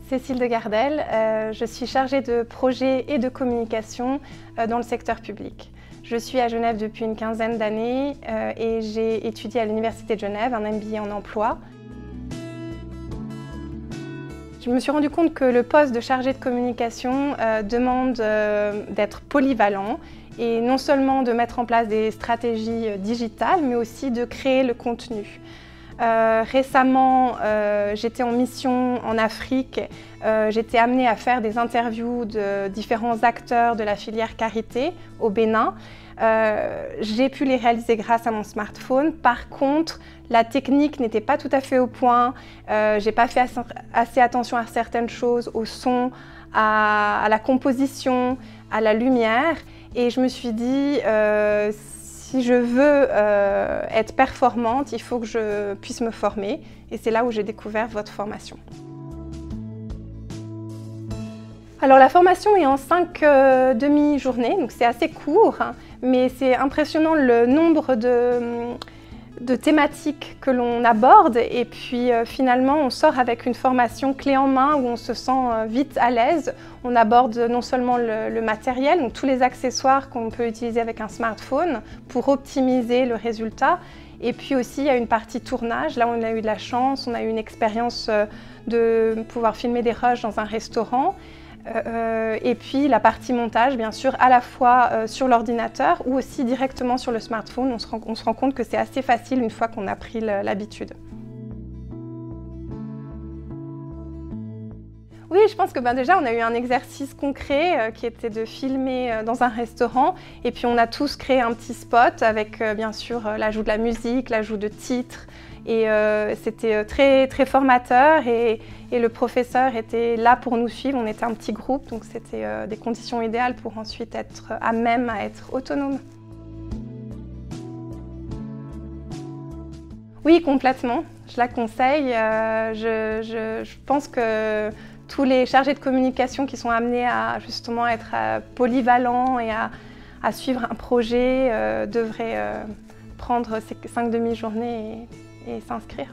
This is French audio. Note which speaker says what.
Speaker 1: Cécile de Gardel, je suis chargée de projet et de communication dans le secteur public. Je suis à Genève depuis une quinzaine d'années et j'ai étudié à l'Université de Genève un MBA en emploi. Je me suis rendu compte que le poste de chargé de communication demande d'être polyvalent et non seulement de mettre en place des stratégies digitales, mais aussi de créer le contenu. Récemment, j'étais en mission en Afrique. J'étais amenée à faire des interviews de différents acteurs de la filière karité au Bénin. J'ai pu les réaliser grâce à mon smartphone. Par contre, la technique n'était pas tout à fait au point. J'ai pas fait assez attention à certaines choses, au son, à la composition, à la lumière. Et je me suis dit, si je veux être performante, il faut que je puisse me former. Et c'est là où j'ai découvert votre formation. Alors la formation est en 5 demi-journées, donc c'est assez court, hein, mais c'est impressionnant le nombre de thématiques que l'on aborde. Et puis finalement, on sort avec une formation clé en main où on se sent vite à l'aise. On aborde non seulement le matériel, donc tous les accessoires qu'on peut utiliser avec un smartphone pour optimiser le résultat. Et puis aussi, il y a une partie tournage. Là, on a eu de la chance, on a eu une expérience de pouvoir filmer des rushs dans un restaurant. Et puis la partie montage, bien sûr, à la fois sur l'ordinateur ou aussi directement sur le smartphone. On se rend compte que c'est assez facile une fois qu'on a pris l'habitude. Oui, je pense que déjà on a eu un exercice concret qui était de filmer dans un restaurant et puis on a tous créé un petit spot avec bien sûr l'ajout de la musique, l'ajout de titres et c'était très formateur et le professeur était là pour nous suivre, on était un petit groupe donc c'était des conditions idéales pour ensuite être à même à être autonome. Oui, complètement, je la conseille, je pense que tous les chargés de communication qui sont amenés à justement être polyvalents et à suivre un projet devraient prendre ces 5 demi-journées et s'inscrire.